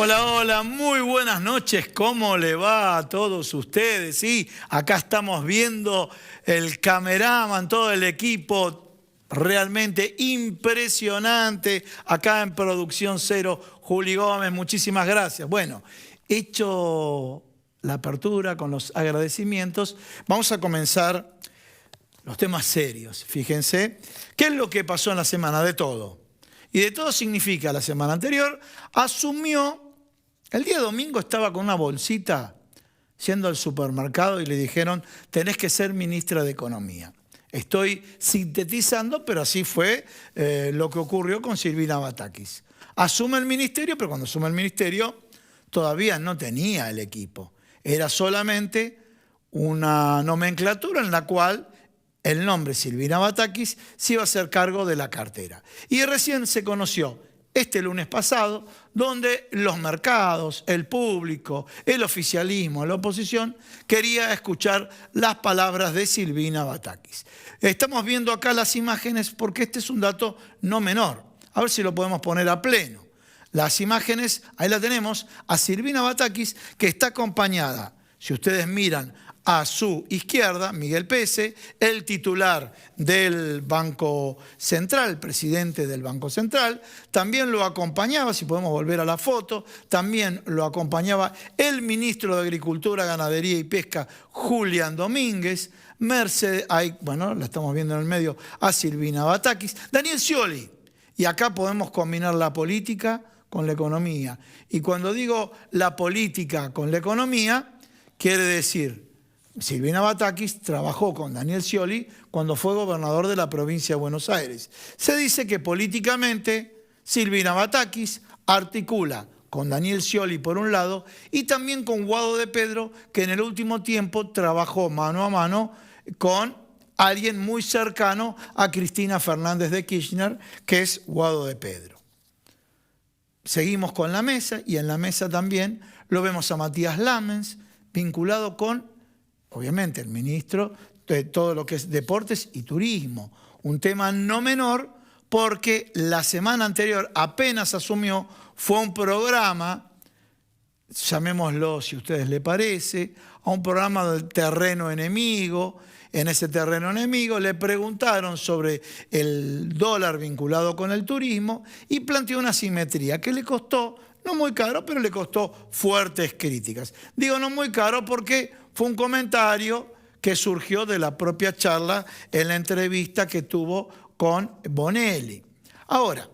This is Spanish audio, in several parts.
Hola, hola, muy buenas noches. ¿Cómo le va a todos ustedes? Sí, acá estamos viendo el cameraman, todo el equipo realmente impresionante. Acá en Producción Cero, Juli Gómez, muchísimas gracias. Bueno, hecho la apertura con los agradecimientos, vamos a comenzar los temas serios. Fíjense, ¿qué es lo que pasó en la semana? De todo. Y de todo significa, la semana anterior asumió, el día domingo estaba con una bolsita yendo al supermercado y le dijeron, tenés que ser ministra de Economía. Estoy sintetizando, pero así fue lo que ocurrió con Silvina Batakis. Asume el ministerio, pero cuando asume el ministerio todavía no tenía el equipo. Era solamente una nomenclatura en la cual el nombre Silvina Batakis se iba a hacer cargo de la cartera. Y recién se conoció este lunes pasado, donde los mercados, el público, el oficialismo, la oposición, quería escuchar las palabras de Silvina Batakis. Estamos viendo acá las imágenes porque este es un dato no menor. A ver si lo podemos poner a pleno. Las imágenes, ahí la tenemos, a Silvina Batakis, que está acompañada, si ustedes miran a su izquierda, Miguel Pese, el titular del Banco Central, el presidente del Banco Central. También lo acompañaba, si podemos volver a la foto, también lo acompañaba el ministro de Agricultura, Ganadería y Pesca, Julián Domínguez. Mercedes, bueno, la estamos viendo en el medio, a Silvina Batakis. Daniel Scioli. Y acá podemos combinar la política con la economía. Y cuando digo la política con la economía, quiere decir, Silvina Batakis trabajó con Daniel Scioli cuando fue gobernador de la provincia de Buenos Aires. Se dice que políticamente Silvina Batakis articula con Daniel Scioli por un lado y también con Guado de Pedro, que en el último tiempo trabajó mano a mano con alguien muy cercano a Cristina Fernández de Kirchner, que es Guado de Pedro. Seguimos con la mesa y en la mesa también lo vemos a Matías Lamens, vinculado con, obviamente, el ministro de todo lo que es deportes y turismo. Un tema no menor porque la semana anterior apenas asumió, fue un programa, llamémoslo si a ustedes les parece, a un programa del terreno enemigo. En ese terreno enemigo le preguntaron sobre el dólar vinculado con el turismo y planteó una simetría que le costó, no muy caro, pero le costó fuertes críticas. Digo no muy caro porque fue un comentario que surgió de la propia charla en la entrevista que tuvo con Bonelli. Ahora,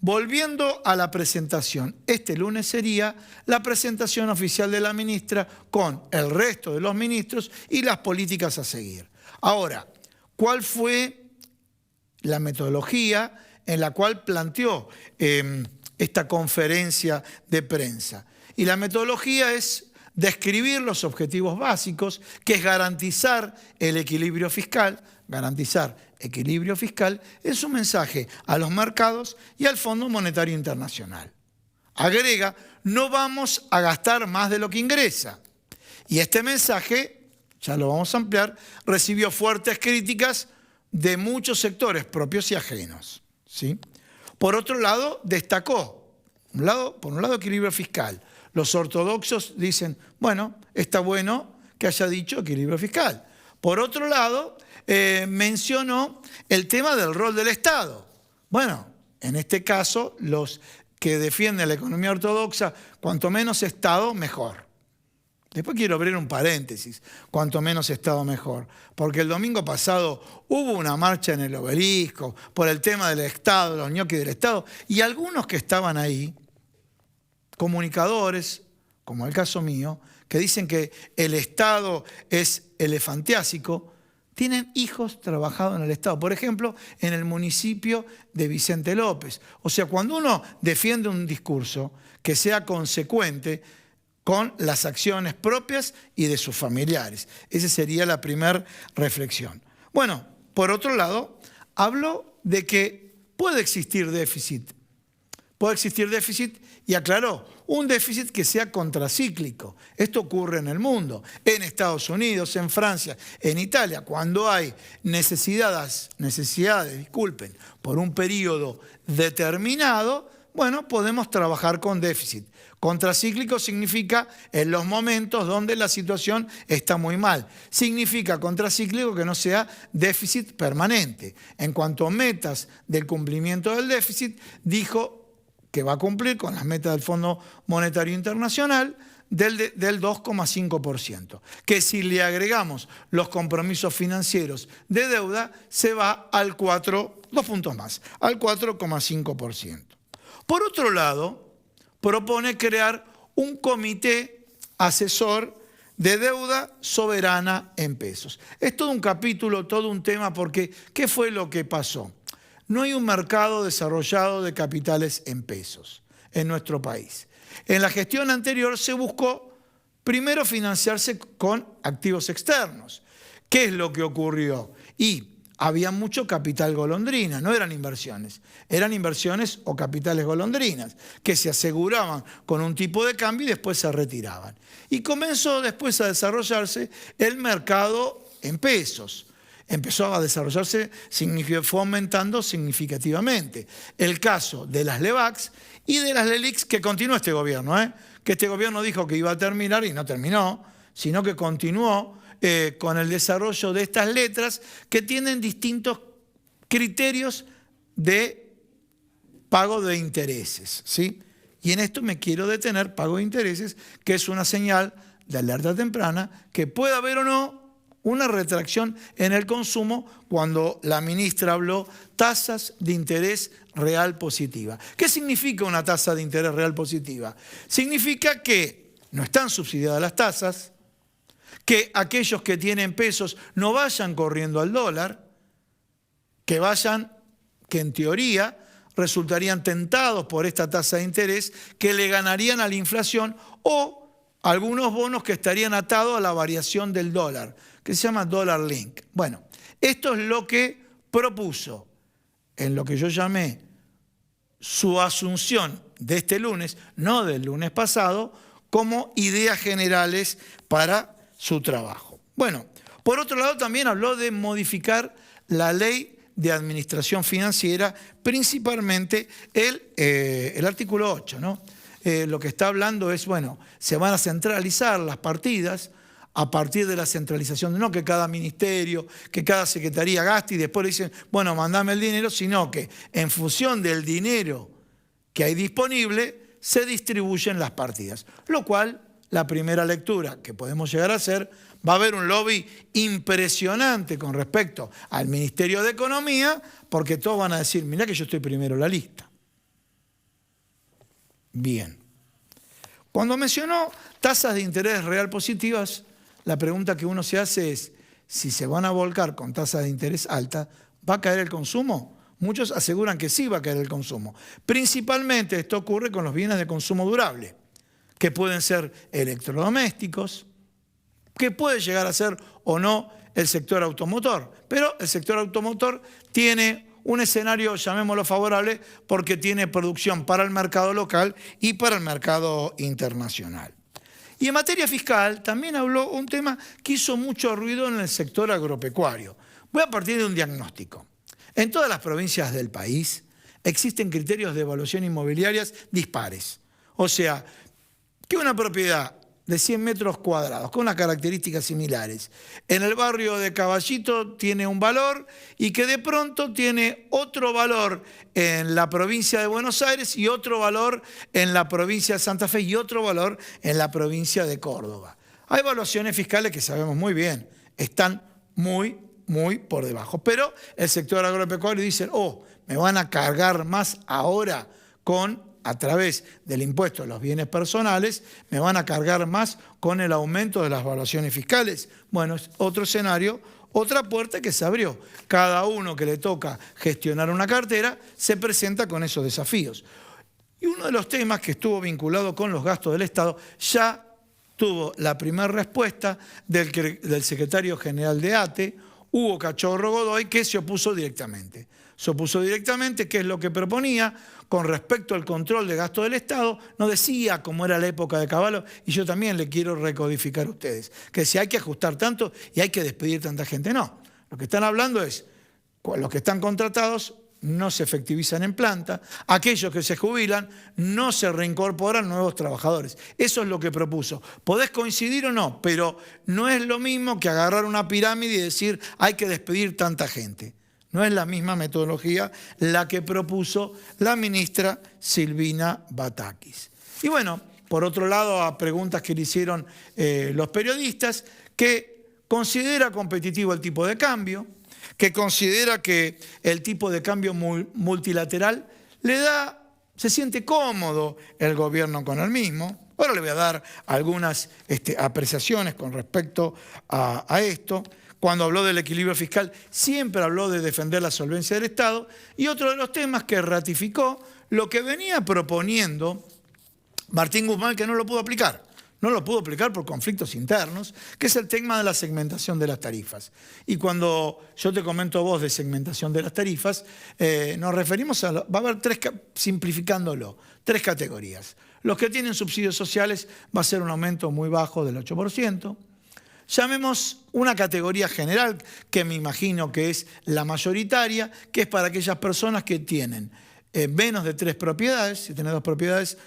volviendo a la presentación, este lunes sería la presentación oficial de la ministra con el resto de los ministros y las políticas a seguir. Ahora, ¿cuál fue la metodología en la cual planteó esta conferencia de prensa? Y la metodología es describir los objetivos básicos, que es garantizar el equilibrio fiscal, en su mensaje a los mercados y al Fondo Monetario Internacional. Agrega, no vamos a gastar más de lo que ingresa. Y este mensaje, ya lo vamos a ampliar, recibió fuertes críticas de muchos sectores propios y ajenos, ¿sí? Por otro lado, destacó, por un lado, equilibrio fiscal. Los ortodoxos dicen, bueno, está bueno que haya dicho equilibrio fiscal. Por otro lado, mencionó el tema del rol del Estado. Bueno, en este caso, los que defienden la economía ortodoxa, cuanto menos Estado, mejor. Después quiero abrir un paréntesis, cuanto menos Estado mejor, porque el domingo pasado hubo una marcha en el Obelisco por el tema del Estado, los ñoquis del Estado, y algunos que estaban ahí, comunicadores, como el caso mío, que dicen que el Estado es elefantiásico, tienen hijos trabajando en el Estado. Por ejemplo, en el municipio de Vicente López. O sea, cuando uno defiende un discurso que sea consecuente con las acciones propias y de sus familiares. Esa sería la primera reflexión. Bueno, por otro lado, habló de que puede existir déficit. Puede existir déficit y aclaró, un déficit que sea contracíclico. Esto ocurre en el mundo, en Estados Unidos, en Francia, en Italia. Cuando hay necesidades, por un periodo determinado, bueno, podemos trabajar con déficit. Contracíclico significa en los momentos donde la situación está muy mal. Significa contracíclico que no sea déficit permanente. En cuanto a metas del cumplimiento del déficit, dijo que va a cumplir con las metas del Fondo Monetario Internacional del 2,5%. Que si le agregamos los compromisos financieros de deuda, se va al 2 puntos más, al 4,5%. Por otro lado, propone crear un comité asesor de deuda soberana en pesos. Es todo un capítulo, todo un tema, porque ¿qué fue lo que pasó? No hay un mercado desarrollado de capitales en pesos en nuestro país. En la gestión anterior se buscó primero financiarse con activos externos. ¿Qué es lo que ocurrió? Y había mucho capital golondrina, no eran inversiones o capitales golondrinas, que se aseguraban con un tipo de cambio y después se retiraban. Y comenzó después a desarrollarse el mercado en pesos. Empezó a desarrollarse, fue aumentando significativamente. El caso de las LEVACs y de las LELIQs, que continuó este gobierno, que este gobierno dijo que iba a terminar y no terminó, sino que continuó con el desarrollo de estas letras que tienen distintos criterios de pago de intereses, ¿sí? Y en esto me quiero detener, pago de intereses, que es una señal de alerta temprana que puede haber o no una retracción en el consumo cuando la ministra habló tasas de interés real positiva. ¿Qué significa una tasa de interés real positiva? Significa que no están subsidiadas las tasas, que aquellos que tienen pesos no vayan corriendo al dólar, que en teoría resultarían tentados por esta tasa de interés, que le ganarían a la inflación o algunos bonos que estarían atados a la variación del dólar, que se llama Dollar Link. Bueno, esto es lo que propuso en lo que yo llamé su asunción de este lunes, no del lunes pasado, como ideas generales para su trabajo. Bueno, por otro lado también habló de modificar la ley de administración financiera, principalmente el artículo 8, ¿no? Lo que está hablando es, bueno, se van a centralizar las partidas a partir de la centralización, no que cada ministerio, que cada secretaría gaste y después le dicen, bueno, mandame el dinero, sino que en función del dinero que hay disponible, se distribuyen las partidas. Lo cual, la primera lectura que podemos llegar a hacer, va a haber un lobby impresionante con respecto al Ministerio de Economía, porque todos van a decir, mirá que yo estoy primero en la lista. Bien. Cuando mencionó tasas de interés real positivas, la pregunta que uno se hace es, si se van a volcar con tasas de interés altas, ¿va a caer el consumo? Muchos aseguran que sí va a caer el consumo. Principalmente esto ocurre con los bienes de consumo durable, que pueden ser electrodomésticos, que puede llegar a ser o no el sector automotor. Pero el sector automotor tiene un escenario, llamémoslo favorable, porque tiene producción para el mercado local y para el mercado internacional. Y en materia fiscal también habló un tema que hizo mucho ruido en el sector agropecuario. Voy a partir de un diagnóstico. En todas las provincias del país existen criterios de evaluación inmobiliarias dispares. O sea, que una propiedad de 100 metros cuadrados con unas características similares en el barrio de Caballito tiene un valor y que de pronto tiene otro valor en la provincia de Buenos Aires y otro valor en la provincia de Santa Fe y otro valor en la provincia de Córdoba. Hay evaluaciones fiscales que sabemos muy bien, están muy por debajo. Pero el sector agropecuario dice, me van a cargar más ahora a través del impuesto a los bienes personales, me van a cargar más con el aumento de las evaluaciones fiscales. Bueno, es otro escenario, otra puerta que se abrió. Cada uno que le toca gestionar una cartera se presenta con esos desafíos. Y uno de los temas que estuvo vinculado con los gastos del Estado ya tuvo la primera respuesta del secretario general de ATE, Hugo Cachorro Godoy, que se opuso directamente. Se opuso directamente, ¿qué es lo que proponía? Con respecto al control de gasto del Estado, no decía como era la época de Cavallo, y yo también le quiero recodificar a ustedes, que si hay que ajustar tanto y hay que despedir tanta gente, no. Lo que están hablando es, los que están contratados no se efectivizan en planta, aquellos que se jubilan no se reincorporan nuevos trabajadores. Eso es lo que propuso. Podés coincidir o no, pero no es lo mismo que agarrar una pirámide y decir hay que despedir tanta gente. No es la misma metodología la que propuso la ministra Silvina Batakis. Y bueno, por otro lado, a preguntas que le hicieron los periodistas, que considera competitivo el tipo de cambio, que considera que el tipo de cambio multilateral se siente cómodo el gobierno con el mismo. Ahora le voy a dar algunas apreciaciones con respecto a esto. Cuando habló del equilibrio fiscal, siempre habló de defender la solvencia del Estado. Y otro de los temas que ratificó, lo que venía proponiendo Martín Guzmán, que no lo pudo aplicar. No lo pudo aplicar por conflictos internos, que es el tema de la segmentación de las tarifas. Y cuando yo te comento a vos de segmentación de las tarifas, nos referimos va a haber simplificándolo, tres categorías. Los que tienen subsidios sociales va a ser un aumento muy bajo del 8%. Llamemos una categoría general, que me imagino que es la mayoritaria, que es para aquellas personas que tienen menos de 3 propiedades. Si tenés 2 propiedades,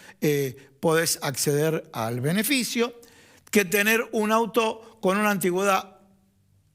podés acceder al beneficio. Que tener un auto con una antigüedad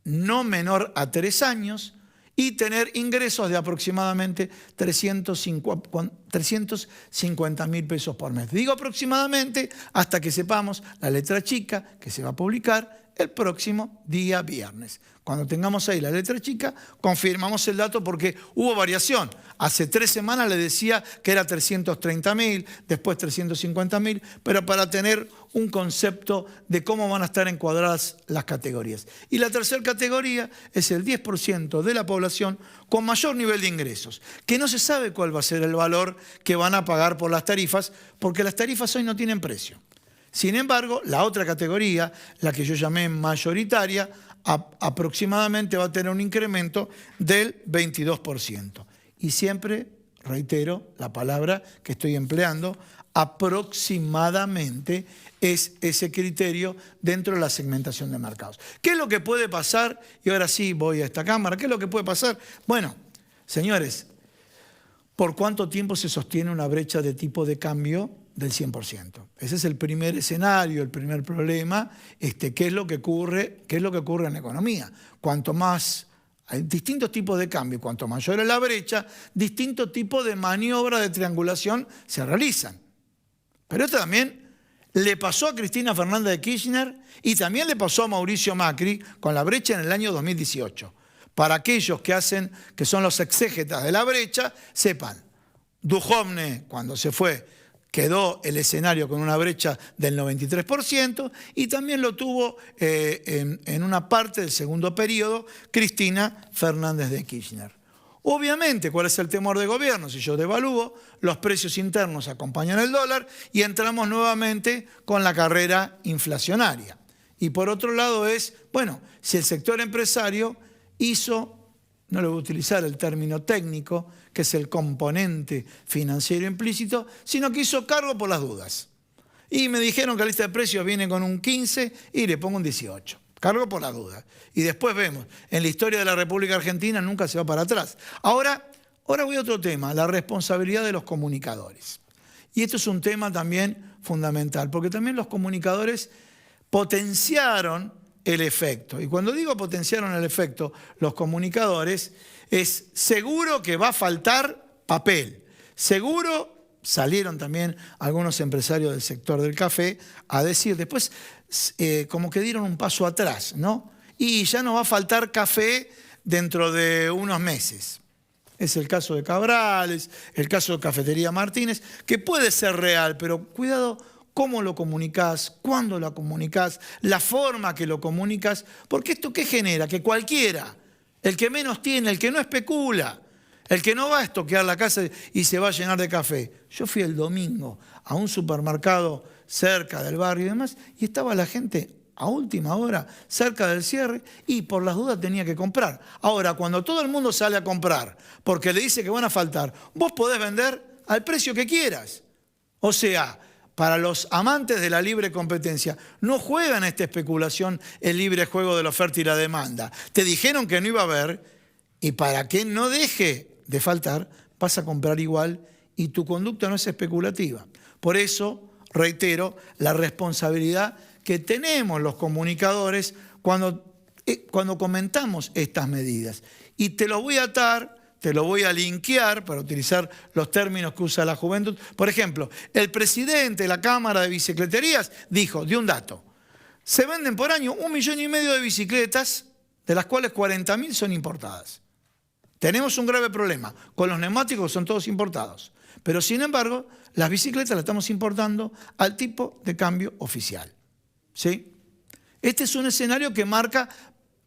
no menor a 3 años y tener ingresos de aproximadamente 350.000 pesos por mes. Digo aproximadamente hasta que sepamos la letra chica que se va a publicar el próximo día viernes. Cuando tengamos ahí la letra chica, confirmamos el dato porque hubo variación. Hace 3 semanas le decía que era 330.000, después 350.000, pero para tener un concepto de cómo van a estar encuadradas las categorías. Y la tercera categoría es el 10% de la población con mayor nivel de ingresos, que no se sabe cuál va a ser el valor que van a pagar por las tarifas, porque las tarifas hoy no tienen precio. Sin embargo, la otra categoría, la que yo llamé mayoritaria, aproximadamente va a tener un incremento del 22%. Y siempre, reitero, la palabra que estoy empleando, aproximadamente es ese criterio dentro de la segmentación de mercados. ¿Qué es lo que puede pasar? Y ahora sí voy a esta cámara. ¿Qué es lo que puede pasar? Bueno, señores, ¿por cuánto tiempo se sostiene una brecha de tipo de cambio del 100%? Ese es el primer escenario, el primer problema. ¿Qué es lo que ocurre en la economía? Cuanto más hay distintos tipos de cambio, cuanto mayor es la brecha, distintos tipos de maniobras de triangulación se realizan. Pero esto también le pasó a Cristina Fernández de Kirchner y también le pasó a Mauricio Macri con la brecha en el año 2018. Para aquellos que son los exégetas de la brecha, sepan, Duhovne, cuando se fue, quedó el escenario con una brecha del 93% y también lo tuvo en una parte del segundo periodo Cristina Fernández de Kirchner. Obviamente, ¿cuál es el temor del gobierno? Si yo devalúo, los precios internos acompañan el dólar y entramos nuevamente con la carrera inflacionaria. Y por otro lado bueno, si el sector empresario hizo, no le voy a utilizar el término técnico, que es el componente financiero implícito, sino que hizo cargo por las dudas. Y me dijeron que la lista de precios viene con un 15 y le pongo un 18. Cargo por las dudas. Y después vemos, en la historia de la República Argentina nunca se va para atrás. Ahora voy a otro tema, la responsabilidad de los comunicadores. Y esto es un tema también fundamental, porque también los comunicadores potenciaron el efecto. Y cuando digo potenciaron el efecto, los comunicadores, es seguro que va a faltar papel. Seguro, salieron también algunos empresarios del sector del café a decir, después como que dieron un paso atrás, ¿no? Y ya no va a faltar café dentro de unos meses. Es el caso de Cabrales, el caso de Cafetería Martínez, que puede ser real, pero cuidado cómo lo comunicás, cuándo lo comunicás, la forma que lo comunicas, porque esto ¿qué genera? Que cualquiera, el que menos tiene, el que no especula, el que no va a estoquear la casa y se va a llenar de café. Yo fui el domingo a un supermercado cerca del barrio y demás, y estaba la gente a última hora, cerca del cierre, y por las dudas tenía que comprar. Ahora, cuando todo el mundo sale a comprar, porque le dice que van a faltar, vos podés vender al precio que quieras. O sea, para los amantes de la libre competencia, no juegan esta especulación el libre juego de la oferta y la demanda. Te dijeron que no iba a haber, y para que no deje de faltar, vas a comprar igual y tu conducta no es especulativa. Por eso, reitero, la responsabilidad que tenemos los comunicadores cuando comentamos estas medidas. Y te lo voy a atar, te lo voy a linkear, para utilizar los términos que usa la juventud. Por ejemplo, el presidente de la Cámara de Bicicleterías dijo, dio un dato, se venden por año 1,5 millones de bicicletas, de las cuales 40.000 son importadas. Tenemos un grave problema, con los neumáticos son todos importados, pero sin embargo, las bicicletas las estamos importando al tipo de cambio oficial. ¿Sí? Este es un escenario que marca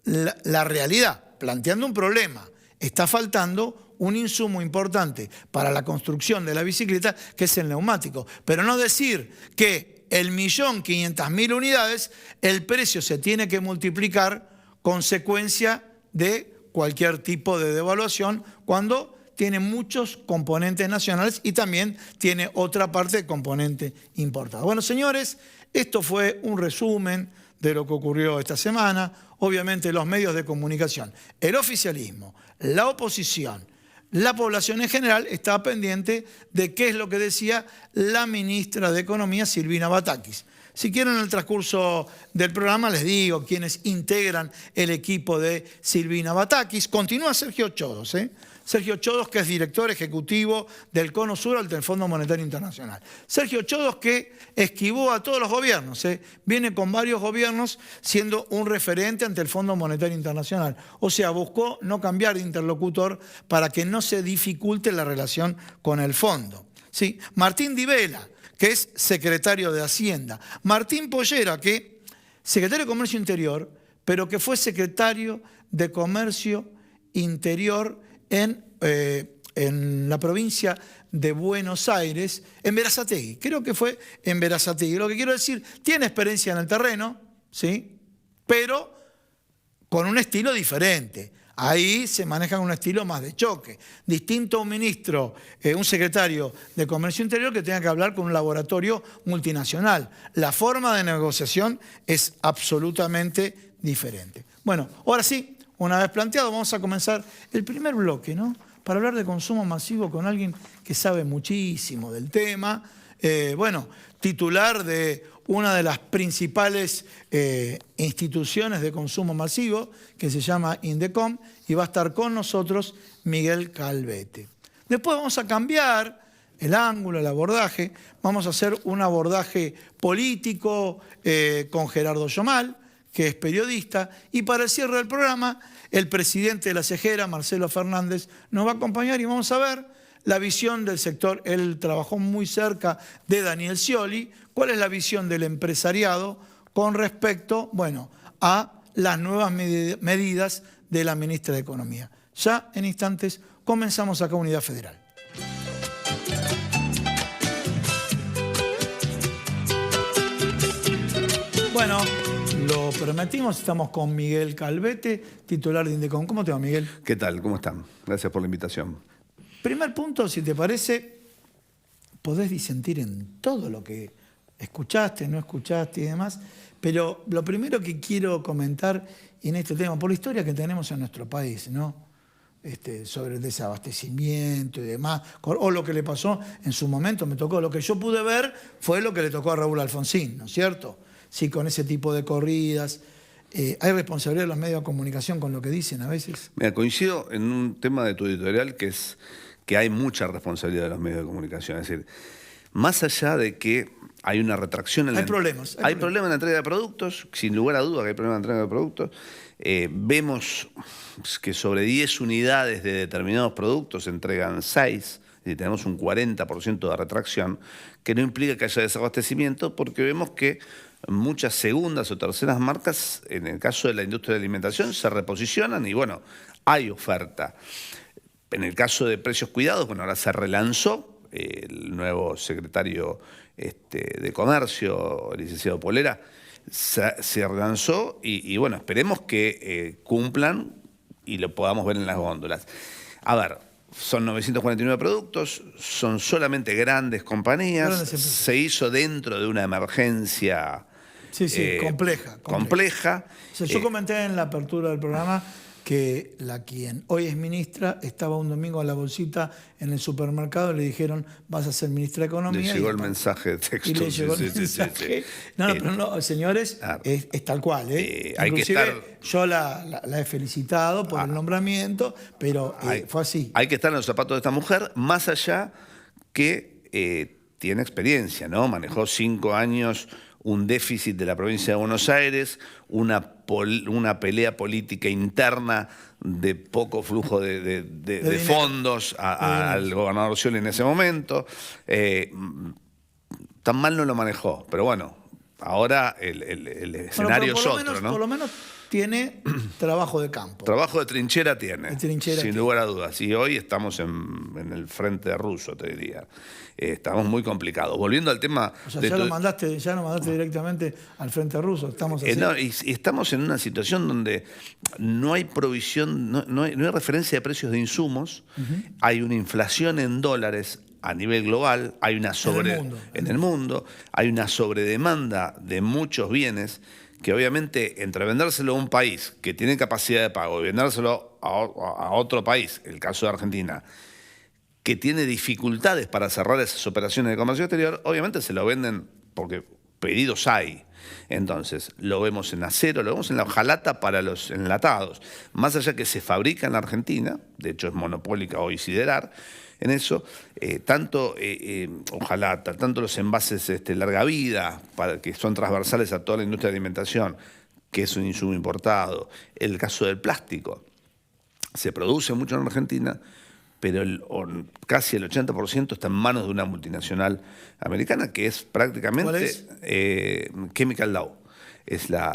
la realidad, planteando un problema. Está faltando un insumo importante para la construcción de la bicicleta, que es el neumático. Pero no decir que el 1.500.000 unidades, el precio se tiene que multiplicar consecuencia de cualquier tipo de devaluación, cuando tiene muchos componentes nacionales y también tiene otra parte de componente importado. Bueno, señores, esto fue un resumen de lo que ocurrió esta semana. Obviamente los medios de comunicación, el oficialismo, la oposición, la población en general está pendiente de qué es lo que decía la ministra de Economía, Silvina Batakis. Si quieren, en el transcurso del programa les digo quiénes integran el equipo de Silvina Batakis. Continúa Sergio Chodos, Sergio Chodos, que es director ejecutivo del Cono Sur del Fondo Monetario Internacional. Sergio Chodos, que esquivó a todos los gobiernos, viene con varios gobiernos siendo un referente ante el Fondo Monetario Internacional. O sea, buscó no cambiar de interlocutor para que no se dificulte la relación con el fondo. ¿Sí? Martín Di Vela, que es secretario de Hacienda. Martín Pollera, que secretario de Comercio Interior, pero que fue secretario de Comercio Interior en la provincia de Buenos Aires, en Berazategui. Creo que fue en Berazategui. Lo que quiero decir, tiene experiencia en el terreno, ¿sí? Pero con un estilo diferente. Ahí se maneja un estilo más de choque. Distinto a un ministro, un secretario de Comercio Interior que tenga que hablar con un laboratorio multinacional. La forma de negociación es absolutamente diferente. Bueno, ahora sí, una vez planteado, vamos a comenzar el primer bloque, ¿no? Para hablar de consumo masivo con alguien que sabe muchísimo del tema. Bueno, titular de una de las principales instituciones de consumo masivo, que se llama Indecom, y va a estar con nosotros Miguel Calvete. Después vamos a cambiar el ángulo, el abordaje. Vamos a hacer un abordaje político con Gerardo Yomal, que es periodista, y para el cierre del programa, el presidente de la CEGERA, Marcelo Fernández, nos va a acompañar y vamos a ver la visión del sector. Él trabajó muy cerca de Daniel Scioli. ¿Cuál es la visión del empresariado con respecto, bueno, a las nuevas medidas de la ministra de Economía? Ya en instantes comenzamos acá Unidad Federal. Bueno, lo prometimos, estamos con Miguel Calvete, titular de Indecom. ¿Cómo te va, Miguel? ¿Qué tal? ¿Cómo están? Gracias por la invitación. Primer punto, si te parece, podés disentir en todo lo que escuchaste, no escuchaste y demás, pero lo primero que quiero comentar en este tema, por la historia que tenemos en nuestro país, ¿no? Sobre el desabastecimiento y demás, o lo que le pasó en su momento, me tocó, lo que yo pude ver fue lo que le tocó a Raúl Alfonsín, ¿no es cierto? Sí, con ese tipo de corridas. ¿Hay responsabilidad de los medios de comunicación con lo que dicen a veces? Mira, coincido en un tema de tu editorial que es que hay mucha responsabilidad de los medios de comunicación. Es decir, más allá de que hay una retracción en Hay problemas en la entrega de productos, sin lugar a duda que hay problemas en la entrega de productos. Vemos que sobre 10 unidades de determinados productos se entregan 6, y tenemos un 40% de retracción, que no implica que haya desabastecimiento, porque vemos que muchas segundas o terceras marcas, en el caso de la industria de la alimentación, se reposicionan y bueno, hay oferta. En el caso de precios cuidados, bueno, ahora se relanzó el nuevo secretario de Comercio, el licenciado Polera, se relanzó y bueno, esperemos que cumplan y lo podamos ver en las góndolas. A ver, son 949 productos, son solamente grandes compañías, se hizo dentro de una emergencia compleja. compleja. O sea, yo comenté en la apertura del programa que quien hoy es ministra estaba un domingo a la bolsita en el supermercado y le dijeron, vas a ser ministra de Economía. Le llegó el mensaje de texto. Y le llegó el mensaje. No, pero no, señores, es tal cual. Hay que estar... yo la he felicitado por el nombramiento, pero fue así. Hay que estar en los zapatos de esta mujer, más allá que tiene experiencia, ¿no? Manejó 5 años un déficit de la provincia de Buenos Aires, una pelea política interna de poco flujo de fondos al gobernador Scioli en ese momento. Tan mal no lo manejó, pero bueno, ahora el escenario es otro, ¿no? Por lo menos tiene trabajo de campo. Trabajo de trinchera tiene, sin lugar a dudas. Y hoy estamos en el frente ruso, te diría. Estamos muy complicados. Volviendo al tema... O sea, ya lo mandaste directamente al frente ruso. Estamos así. No, y estamos en una situación donde no hay provisión, no hay referencia de precios de insumos, hay una inflación en dólares a nivel global, hay una en el mundo, hay una sobredemanda de muchos bienes que obviamente entre vendérselo a un país que tiene capacidad de pago y vendérselo a otro país, el caso de Argentina, que tiene dificultades para cerrar esas operaciones de comercio exterior, obviamente se lo venden porque pedidos hay. Entonces, lo vemos en acero, lo vemos en la hojalata para los enlatados. Más allá que se fabrica en la Argentina, de hecho es monopólica hoy Siderar, en eso, tanto hojalata, tanto los envases larga vida, que son transversales a toda la industria de alimentación, que es un insumo importado, el caso del plástico, se produce mucho en Argentina, pero casi el 80% está en manos de una multinacional americana que es prácticamente... ¿Cuál es? Chemical Dow.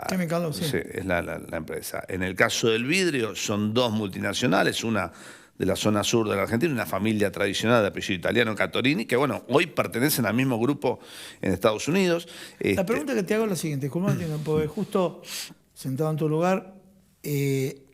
Chemical Dow, sí. Es la empresa. En el caso del vidrio son 2 multinacionales, una de la zona sur de la Argentina, una familia tradicional de apellido italiano, Catorini, que bueno, hoy pertenecen al mismo grupo en Estados Unidos. La pregunta que te hago es la siguiente, porque justo sentado en tu lugar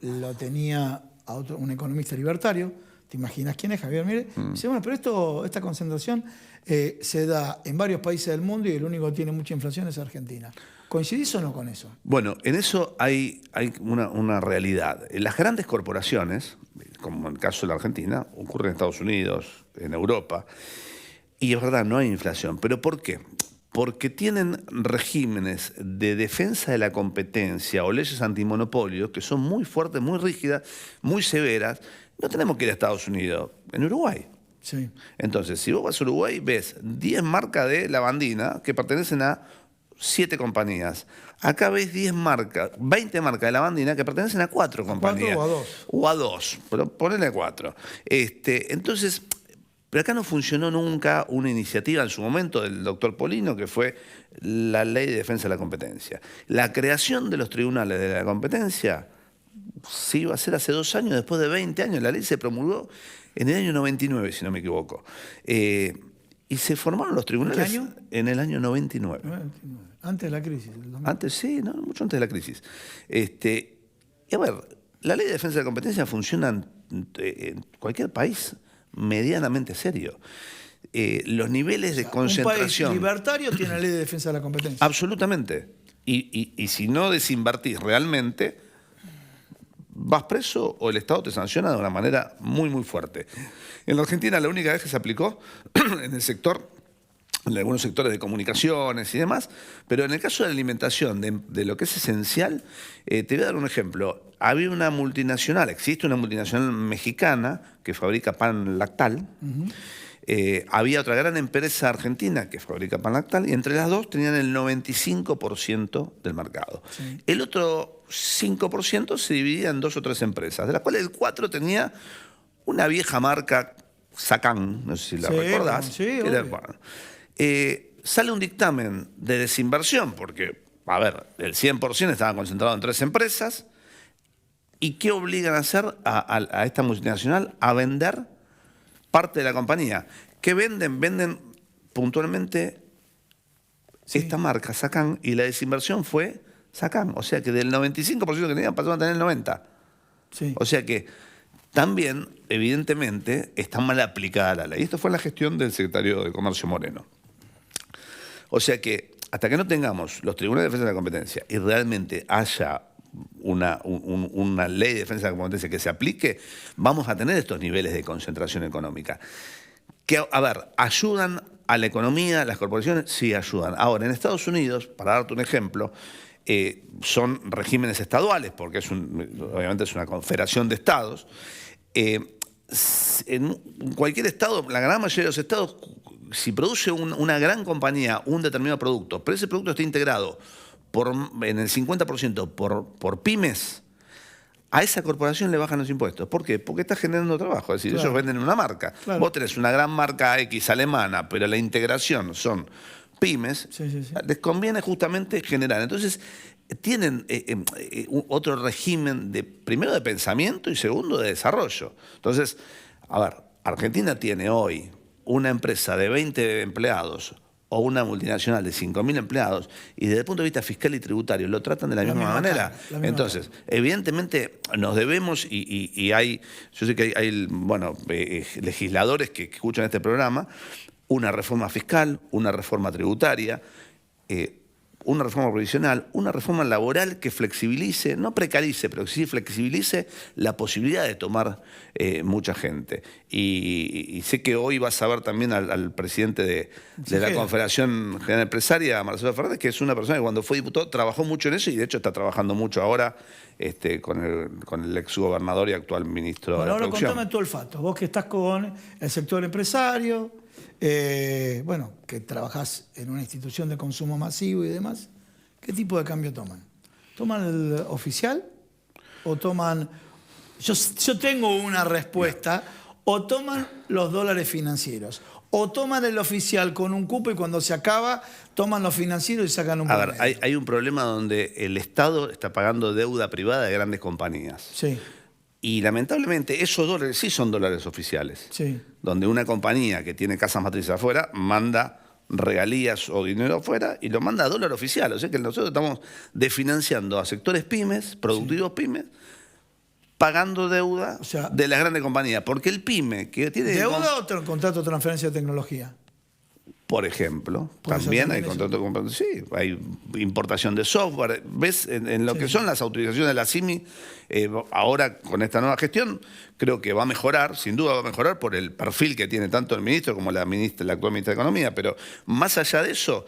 lo tenía a un economista libertario. ¿Te imaginas quién es Javier Mire? Dice, bueno, pero esta concentración se da en varios países del mundo y el único que tiene mucha inflación es Argentina. ¿Coincidís o no con eso? Bueno, en eso hay una realidad. Las grandes corporaciones, como en el caso de la Argentina, ocurre en Estados Unidos, en Europa, y es verdad, no hay inflación. ¿Pero por qué? Porque tienen regímenes de defensa de la competencia o leyes antimonopolio que son muy fuertes, muy rígidas, muy severas. No tenemos que ir a Estados Unidos, en Uruguay. Sí. Entonces, si vos vas a Uruguay, ves 10 marcas de lavandina que pertenecen a 7 compañías. Acá ves 20 marcas de lavandina que pertenecen a 4 compañías. 4 o a 2. O a 2, pero ponele 4. Entonces, pero acá no funcionó nunca una iniciativa en su momento del doctor Polino, que fue la Ley de Defensa de la Competencia. La creación de los tribunales de la competencia se iba a hacer hace 2 años, después de 20 años. La ley se promulgó en el año 99, si no me equivoco. Y se formaron los tribunales. ¿Qué año? En el año 99. Antes de la crisis. Antes, sí, no, mucho antes de la crisis. Y a ver, la ley de defensa de la competencia funciona en cualquier país medianamente serio. Los niveles de concentración... Un país libertario tiene la ley de defensa de la competencia. Absolutamente. Y si no desinvertís realmente, vas preso o el Estado te sanciona de una manera muy, muy fuerte. En la Argentina la única vez que se aplicó en el sector, en algunos sectores de comunicaciones y demás, pero en el caso de la alimentación, de lo que es esencial, te voy a dar un ejemplo. Había una multinacional, existe una multinacional mexicana que fabrica pan lactal. Había otra gran empresa argentina que fabrica pan lactal y entre las dos tenían el 95% del mercado. Sí. El otro 5% se dividía en 2 o 3 empresas, de las cuales el 4 tenía una vieja marca, Sacán, no sé si la recordás. Sí, sale un dictamen de desinversión, porque, a ver, el 100% estaba concentrado en 3 empresas. ¿Y qué obligan a hacer a esta multinacional? A vender parte de la compañía. ¿Qué venden? Venden puntualmente esta marca, Sacán, y la desinversión fue Sacán. O sea que del 95% que tenían pasaron a tener el 90%. Sí. O sea que también, evidentemente, está mal aplicada la ley. Esto fue la gestión del secretario de Comercio Moreno. O sea que hasta que no tengamos los tribunales de defensa de la competencia y realmente haya una ley de defensa de la competencia que se aplique, vamos a tener estos niveles de concentración económica. Que, a ver, ¿ayudan a la economía, las corporaciones? Sí, ayudan. Ahora, en Estados Unidos, para darte un ejemplo, son regímenes estaduales, porque obviamente es una confederación de estados. En cualquier estado, la gran mayoría de los estados, si produce una gran compañía un determinado producto, pero ese producto está integrado en el 50% por pymes, a esa corporación le bajan los impuestos. ¿Por qué? Porque está generando trabajo. Es decir, ellos venden una marca. Vos tenés una gran marca X alemana, pero la integración son pymes, les conviene justamente generar. Entonces, tienen otro régimen, primero de pensamiento y segundo de desarrollo. Entonces, a ver, Argentina tiene hoy una empresa de 20 empleados o una multinacional de 5.000 empleados y desde el punto de vista fiscal y tributario lo tratan de la misma manera. Entonces, evidentemente nos debemos y hay, yo sé que hay legisladores que escuchan este programa, una reforma fiscal, una reforma tributaria, una reforma provisional, una reforma laboral que flexibilice, no precarice, pero sí flexibilice la posibilidad de tomar mucha gente. Y sé que hoy vas a ver también al presidente de la Confederación General Empresaria, Marcelo Fernández, que es una persona que cuando fue diputado trabajó mucho en eso y de hecho está trabajando mucho ahora con el exgobernador y actual ministro de la Producción. Ahora contame tu olfato, vos que estás con el sector empresario, que trabajás en una institución de consumo masivo y demás, ¿qué tipo de cambio toman? ¿Toman el oficial o toman...? Yo tengo una respuesta, o toman los dólares financieros, o toman el oficial con un cupo y cuando se acaba toman los financieros y sacan un promedio. A ver, hay un problema donde el Estado está pagando deuda privada de grandes compañías. Sí. Y lamentablemente esos dólares sí son dólares oficiales. Sí. Donde una compañía que tiene casas matrices afuera manda regalías o dinero afuera y lo manda a dólar oficial. O sea que nosotros estamos desfinanciando a sectores pymes, productivos pymes, pagando deuda de las grandes compañías. Porque el pyme que tiene... ¿Deuda o contrato de transferencia de tecnología? Por ejemplo, también hay contrato de... Sí, hay importación de software. ¿Ves? En lo que son las autorizaciones de la CIMI, ahora con esta nueva gestión, creo que va a mejorar, sin duda va a mejorar por el perfil que tiene tanto el ministro como la actual ministra de Economía. Pero más allá de eso,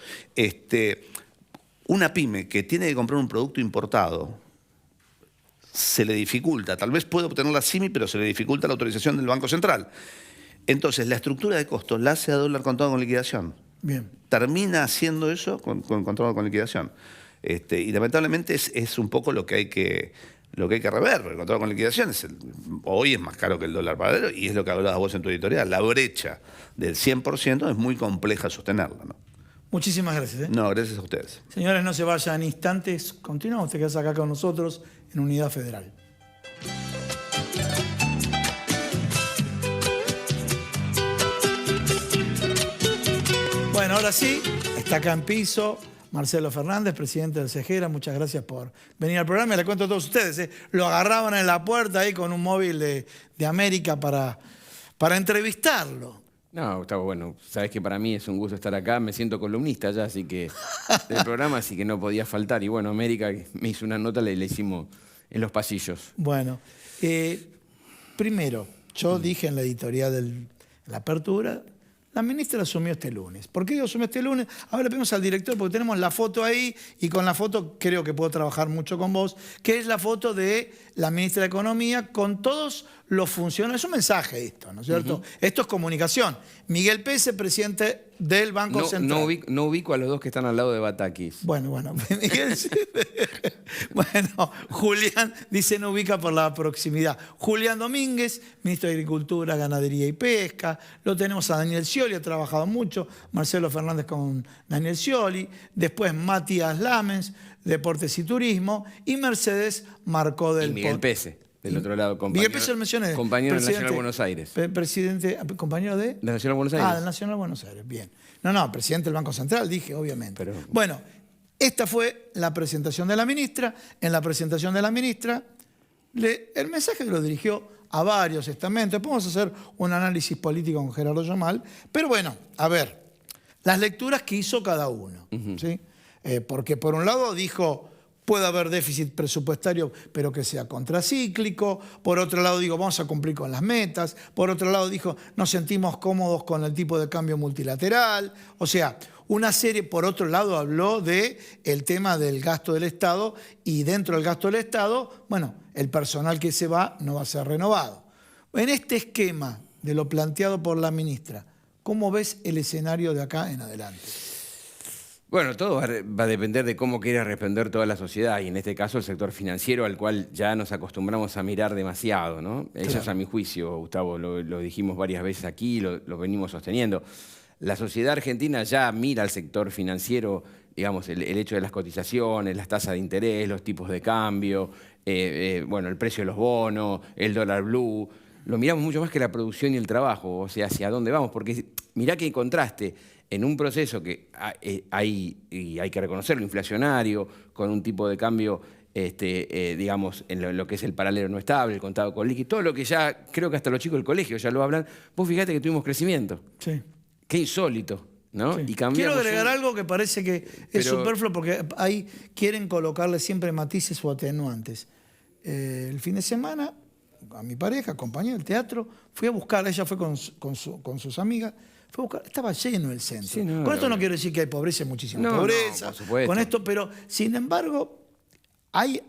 una pyme que tiene que comprar un producto importado, se le dificulta. Tal vez puede obtener la CIMI, pero se le dificulta la autorización del Banco Central. Entonces, la estructura de costos la hace a dólar contado con liquidación. Bien. Termina haciendo eso con contado con liquidación. Y lamentablemente es un poco lo que hay que rever, porque el contado con liquidación hoy es más caro que el dólar paralelo y es lo que hablabas vos en tu editorial. La brecha del 100% es muy compleja sostenerla, ¿no? Muchísimas gracias. No, gracias a ustedes. Señores, no se vayan instantes. Continuamos, te quedas acá con nosotros en Unidad Federal. Bueno, ahora sí, está acá en piso Marcelo Fernández, presidente del CEGERA. Muchas gracias por venir al programa. Le cuento a todos ustedes, lo agarraban en la puerta ahí con un móvil de América para entrevistarlo. No, Gustavo, bueno, sabes que para mí es un gusto estar acá. Me siento columnista ya, así que del programa, así que no podía faltar. Y bueno, América me hizo una nota, le hicimos en los pasillos. Bueno, primero, yo dije en la editorial en la apertura, la ministra asumió este lunes. ¿Por qué asumió este lunes? Ahora le pedimos al director, porque tenemos la foto ahí, y con la foto creo que puedo trabajar mucho con vos, que es la foto de la ministra de Economía con todos los funcionarios. Es un mensaje esto, ¿no es cierto? Esto es comunicación. Miguel Pese, presidente del Banco Central. No ubico a los dos que están al lado de Batakis. Bueno, Miguel, bueno, Julián dice no ubica por la proximidad. Julián Domínguez, ministro de Agricultura, Ganadería y Pesca. Lo tenemos a Daniel Scioli, ha trabajado mucho. Marcelo Fernández con Daniel Scioli. Después Matías Lamens, Deportes y Turismo. Y Mercedes Marcó del Miguel Pese. Del otro lado, compañero, Miguel Pese lo mencioné. Compañero del Nacional Buenos Aires. Presidente, compañero de... ¿Del Nacional Buenos Aires? Del Nacional Buenos Aires, bien. No, presidente del Banco Central, dije, obviamente. Bueno, esta fue la presentación de la ministra. En la presentación de la ministra, el mensaje lo dirigió a varios estamentos. Podemos hacer un análisis político con Gerardo Yamal. Pero bueno, a ver, las lecturas que hizo cada uno. ¿Sí? Porque por un lado dijo puede haber déficit presupuestario, pero que sea contracíclico. Por otro lado, digo, vamos a cumplir con las metas. Por otro lado, dijo, nos sentimos cómodos con el tipo de cambio multilateral. O sea, una serie. Por otro lado, habló del tema del gasto del Estado, y dentro del gasto del Estado, bueno, el personal que se va no va a ser renovado. En este esquema de lo planteado por la ministra, ¿cómo ves el escenario de acá en adelante? Bueno, todo va a depender de cómo quiera responder toda la sociedad, y en este caso el sector financiero, al cual ya nos acostumbramos a mirar demasiado, ¿no? Eso Claro. es a mi juicio, Gustavo, lo dijimos varias veces aquí, lo venimos sosteniendo. La sociedad argentina ya mira al sector financiero, digamos, el hecho de las cotizaciones, las tasas de interés, los tipos de cambio, bueno, el precio de los bonos, el dólar blue. Lo miramos mucho más que la producción y el trabajo, o sea, hacia dónde vamos, porque mirá que en contraste, en un proceso que hay que reconocerlo, inflacionario, con un tipo de cambio, digamos, en lo que es el paralelo no estable, el contado con liqui, todo lo que ya, creo que hasta los chicos del colegio ya lo hablan, vos fíjate que tuvimos crecimiento. Sí. Qué insólito, ¿no? Sí. Y cambiamos Quiero agregar algo que parece que es Pero- superfluo, porque ahí quieren colocarle siempre matices o atenuantes. El fin de semana, a mi pareja, compañera del teatro, fui a buscar, ella fue con sus amigas, fue a buscar, estaba lleno el centro. Sí, no, con esto no no. quiero decir que hay pobreza, muchísima No, no, pobreza, por supuesto. con esto, pero sin embargo,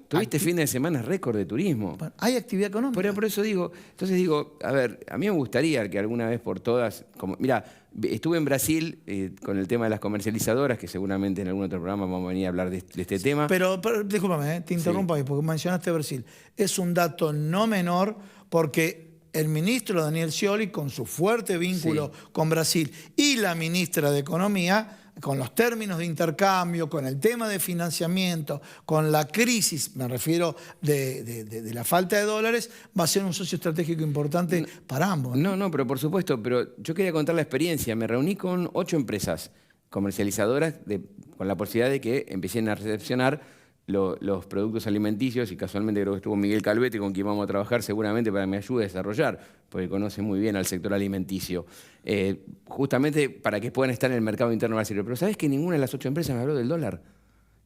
Tuviste fin de semana récord de turismo. hay actividad económica. Por eso digo, entonces digo, a ver, a mí me gustaría que alguna vez por todas, mira, estuve en Brasil con el tema de las comercializadoras, que seguramente en algún otro programa vamos a venir a hablar de este tema. Pero discúlpame, te interrumpo ahí, porque mencionaste Brasil. Es un dato no menor, porque el ministro Daniel Scioli, con su fuerte vínculo con Brasil, y la ministra de Economía, con los términos de intercambio, con el tema de financiamiento, con la crisis, me refiero de la falta de dólares, va a ser un socio estratégico importante para ambos. No, pero por supuesto, pero yo quería contar la experiencia. Me reuní con 8 empresas comercializadoras con la posibilidad de que empiecen a recepcionar los productos alimenticios, y casualmente creo que estuvo Miguel Calvete, con quien vamos a trabajar seguramente para que me ayude a desarrollar, porque conoce muy bien al sector alimenticio, justamente para que puedan estar en el mercado interno brasileño. Pero ¿sabés que ninguna de las 8 empresas me habló del dólar?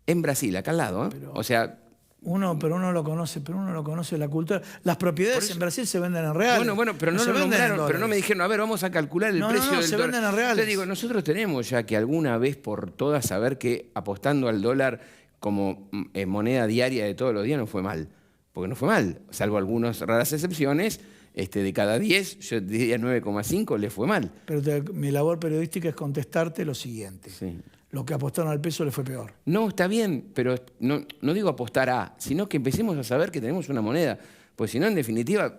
En Brasil, acá al lado, ¿eh? O sea... Uno lo conoce la cultura. Las propiedades en Brasil se venden en reales. Bueno, pero no se lo venden en nombraron, pero no me dólares. dijeron, a ver, vamos a calcular el No, precio del se dólar. venden en reales. Yo digo, nosotros tenemos ya que alguna vez por todas saber que apostando al dólar como moneda diaria de todos los días no fue mal. Porque no fue mal, salvo algunas raras excepciones, de cada 10, yo diría 9,5 le fue mal. Pero mi labor periodística es contestarte lo siguiente. Sí. Lo que apostaron al peso le fue peor. No, está bien, pero no digo apostar a, sino que empecemos a saber que tenemos una moneda. Pues si no, en definitiva,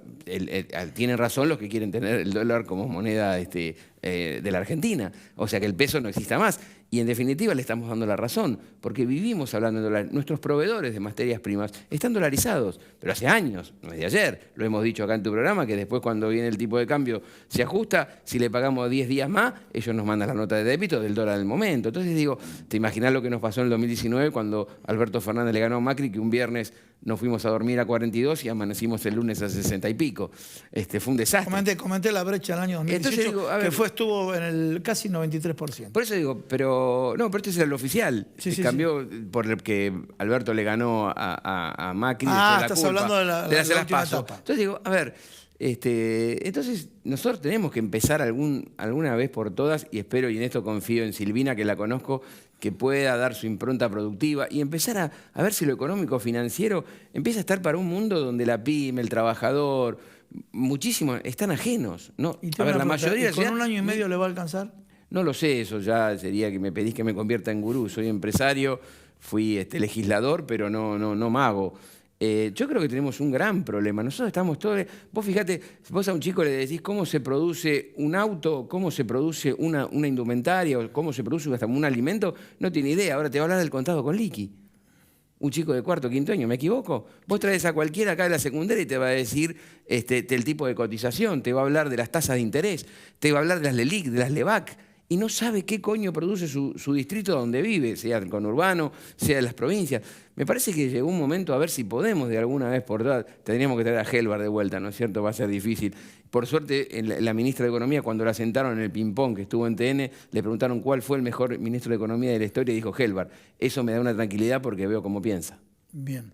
tienen razón los que quieren tener el dólar como moneda de la Argentina. O sea, que el peso no exista más. Y en definitiva le estamos dando la razón, porque vivimos hablando de dólares. Nuestros proveedores de materias primas están dolarizados, pero hace años, no es de ayer. Lo hemos dicho acá en tu programa, que después cuando viene el tipo de cambio se ajusta, si le pagamos 10 días más, ellos nos mandan la nota de débito del dólar del momento. Entonces digo, te imaginás lo que nos pasó en el 2019 cuando Alberto Fernández le ganó a Macri, que un viernes nos fuimos a dormir a 42 y amanecimos el lunes a 60 y pico. Fue un desastre. Comenté la brecha del año 2018, Entonces digo, a ver, que estuvo en el casi 93%. Por eso digo, pero este es el oficial. Sí, sí, cambió por el que Alberto le ganó a Macri. Estás hablando de la última PASO. etapa. Entonces digo, a ver, entonces nosotros tenemos que empezar alguna vez por todas, y espero, y en esto confío en Silvina, que la conozco, que pueda dar su impronta productiva y empezar a ver si lo económico financiero empieza a estar para un mundo donde la pyme, el trabajador, muchísimos están ajenos, ¿no? Y A ver, la mayoría... ¿con un año y medio le va a alcanzar? No lo sé, eso ya sería que me pedís que me convierta en gurú. Soy empresario, fui legislador, pero no mago. Yo creo que tenemos un gran problema. Nosotros estamos todos... Vos fíjate, vos a un chico le decís cómo se produce un auto, cómo se produce una indumentaria, o cómo se produce hasta un alimento, no tiene idea. Ahora te va a hablar del contado con liqui. Un chico de cuarto, quinto año, ¿me equivoco? Vos traes a cualquiera acá de la secundaria y te va a decir el tipo de cotización, te va a hablar de las tasas de interés, te va a hablar de las LELIC, de las LEVAC, y no sabe qué coño produce su distrito donde vive, sea el conurbano, sea de las provincias. Me parece que llegó un momento a ver si podemos de alguna vez por todas, tendríamos que traer a Helvar de vuelta, ¿no es cierto? Va a ser difícil. Por suerte, la ministra de Economía, cuando la sentaron en el ping-pong que estuvo en TN, le preguntaron cuál fue el mejor ministro de Economía de la historia y dijo Helvar. Eso me da una tranquilidad porque veo cómo piensa. Bien.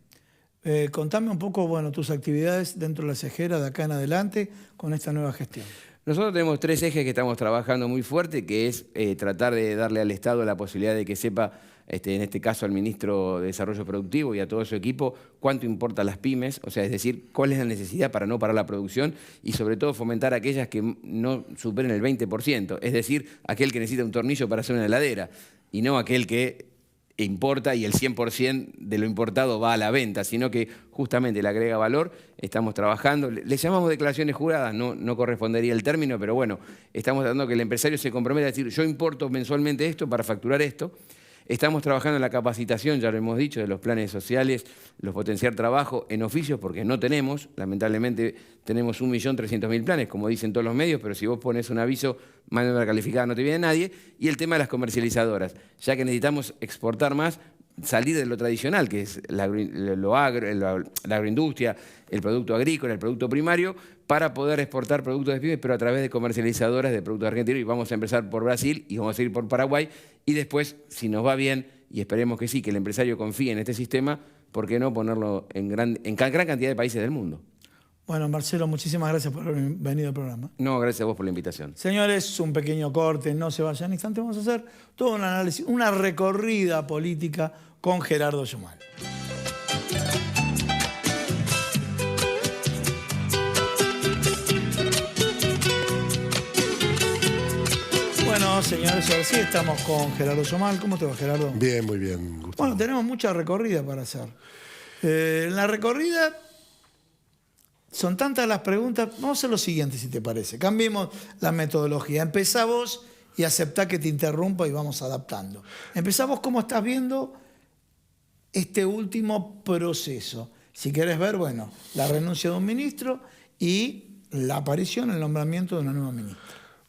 Contame un poco, bueno, tus actividades dentro de la CEJERA de acá en adelante con esta nueva gestión. Nosotros tenemos 3 ejes que estamos trabajando muy fuerte, que es tratar de darle al Estado la posibilidad de que sepa, en este caso al Ministro de Desarrollo Productivo y a todo su equipo, cuánto importa a las pymes, o sea, es decir, cuál es la necesidad para no parar la producción y sobre todo fomentar aquellas que no superen el 20%, es decir, aquel que necesita un tornillo para hacer una heladera y no aquel que importa y el 100% de lo importado va a la venta, sino que justamente le agrega valor. Estamos trabajando, le llamamos declaraciones juradas, no correspondería el término, pero bueno, estamos tratando que el empresario se comprometa a decir, yo importo mensualmente esto para facturar esto. Estamos trabajando en la capacitación, ya lo hemos dicho, de los planes sociales, los potenciar trabajo en oficios, porque no tenemos, lamentablemente tenemos 1.300.000 planes, como dicen todos los medios, pero si vos pones un aviso, mano de obra calificada no te viene nadie. Y el tema de las comercializadoras, ya que necesitamos exportar más, salir de lo tradicional, que es la agroindustria, el producto agrícola, el producto primario, para poder exportar productos de pymes, pero a través de comercializadoras de productos argentinos. Y vamos a empezar por Brasil y vamos a ir por Paraguay. Y después, si nos va bien, y esperemos que sí, que el empresario confíe en este sistema, ¿por qué no ponerlo en gran cantidad de países del mundo? Bueno, Marcelo, muchísimas gracias por haber venido al programa. No, gracias a vos por la invitación. Señores, un pequeño corte, no se vayan. En instante vamos a hacer todo un análisis, una recorrida política con Gerardo Schumann. Bueno, señores, ahora sí estamos con Gerardo Schumann. ¿Cómo te va, Gerardo? Bien, muy bien, Gustavo. Bueno, tenemos mucha recorrida para hacer. En la recorrida son tantas las preguntas. Vamos a hacer lo siguiente, si te parece. Cambiemos la metodología. Empezá vos y aceptá que te interrumpa y vamos adaptando. Empezá vos cómo estás viendo este último proceso. Si querés ver, bueno, la renuncia de un ministro y la aparición, el nombramiento de una nueva ministra.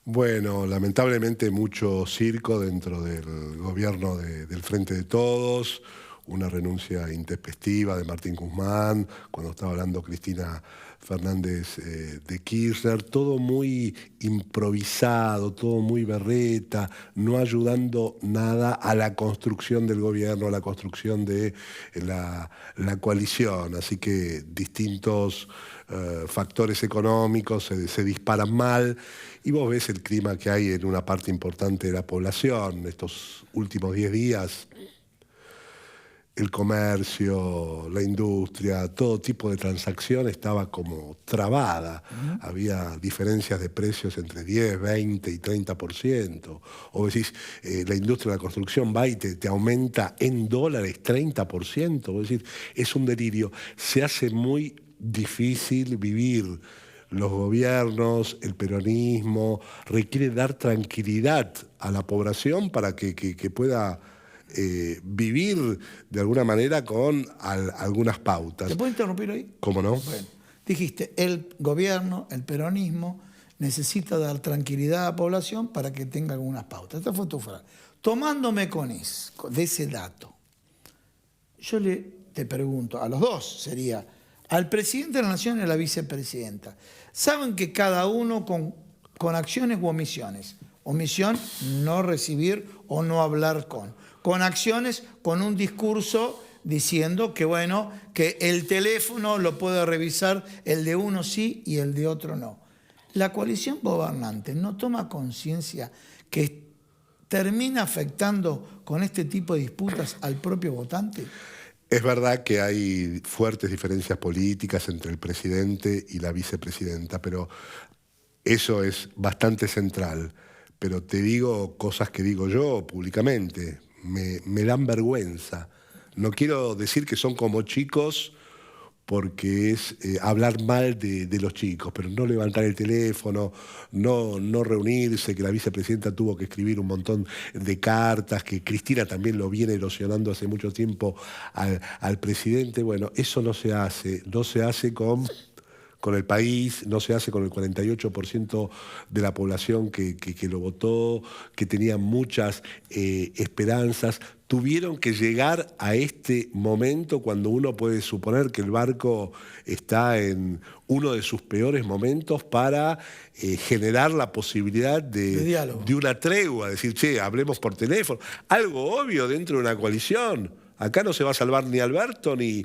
Bueno, lamentablemente mucho circo dentro del gobierno del Frente de Todos, una renuncia intempestiva de Martín Guzmán, cuando estaba hablando Cristina Fernández de Kirchner, todo muy improvisado, todo muy berreta, no ayudando nada a la construcción del gobierno, a la construcción de la coalición. Así que distintos factores económicos se disparan mal y vos ves el clima que hay en una parte importante de la población. Estos últimos 10 días, el comercio, la industria, todo tipo de transacción estaba como trabada. Había diferencias de precios entre 10, 20 y 30%. O decís, la industria de la construcción va y te aumenta en dólares 30%. Vos decís, es un delirio. Se hace muy difícil vivir. Los gobiernos, el peronismo, requiere dar tranquilidad a la población para que pueda vivir de alguna manera con algunas pautas. ¿Te puedo interrumpir ahí? ¿Cómo no? Bueno, dijiste, el gobierno, el peronismo, necesita dar tranquilidad a la población para que tenga algunas pautas. Esta fue tu frase. Tomándome de ese dato, yo te pregunto, a los dos sería, al presidente de la Nación y a la vicepresidenta, saben que cada uno con acciones u omisiones, omisión, no recibir o no hablar con acciones, con un discurso diciendo que bueno, que el teléfono lo puede revisar el de uno sí y el de otro no. La coalición gobernante no toma conciencia que termina afectando con este tipo de disputas al propio votante. Es verdad que hay fuertes diferencias políticas entre el presidente y la vicepresidenta, pero eso es bastante central. Pero te digo cosas que digo yo públicamente, me dan vergüenza. No quiero decir que son como chicos porque es hablar mal de los chicos, pero no levantar el teléfono, no reunirse, que la vicepresidenta tuvo que escribir un montón de cartas, que Cristina también lo viene erosionando hace mucho tiempo al presidente. Bueno, eso no se hace con el país, no se hace con el 48% de la población que lo votó, que tenía muchas esperanzas. Tuvieron que llegar a este momento cuando uno puede suponer que el barco está en uno de sus peores momentos para generar la posibilidad de una tregua, decir, che, hablemos por teléfono. Algo obvio dentro de una coalición. Acá no se va a salvar ni Alberto ni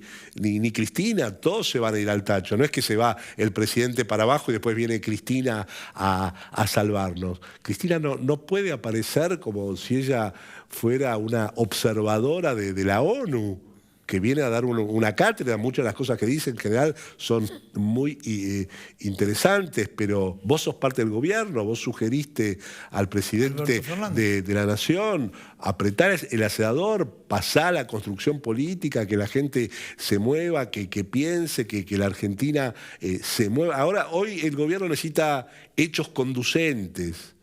Cristina, todos se van a ir al tacho. No es que se va el presidente para abajo y después viene Cristina a salvarnos. Cristina no puede aparecer como si ella fuera una observadora de la ONU, que viene a dar una cátedra. Muchas de las cosas que dice en general son muy interesantes, pero vos sos parte del gobierno, vos sugeriste al presidente de la Nación apretar el acelerador, pasar a la construcción política, que la gente se mueva, que piense, que la Argentina se mueva. Ahora, hoy el gobierno necesita hechos conducentes,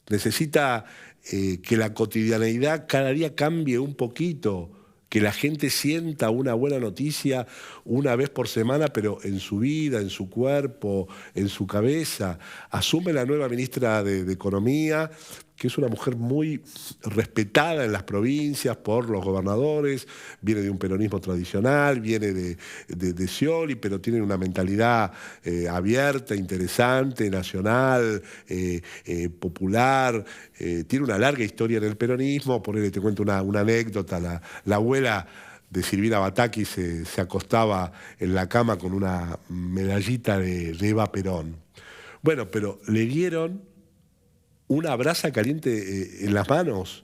necesita que la cotidianeidad cada día cambie un poquito, que la gente sienta una buena noticia una vez por semana, pero en su vida, en su cuerpo, en su cabeza. Asume la nueva ministra de Economía, que es una mujer muy respetada en las provincias por los gobernadores, viene de un peronismo tradicional, viene de Scioli, pero tiene una mentalidad abierta, interesante, nacional, popular, tiene una larga historia en el peronismo. Te cuento una anécdota, la abuela de Silvina Bataki se acostaba en la cama con una medallita de Eva Perón. Bueno, pero le dieron una brasa caliente en las manos.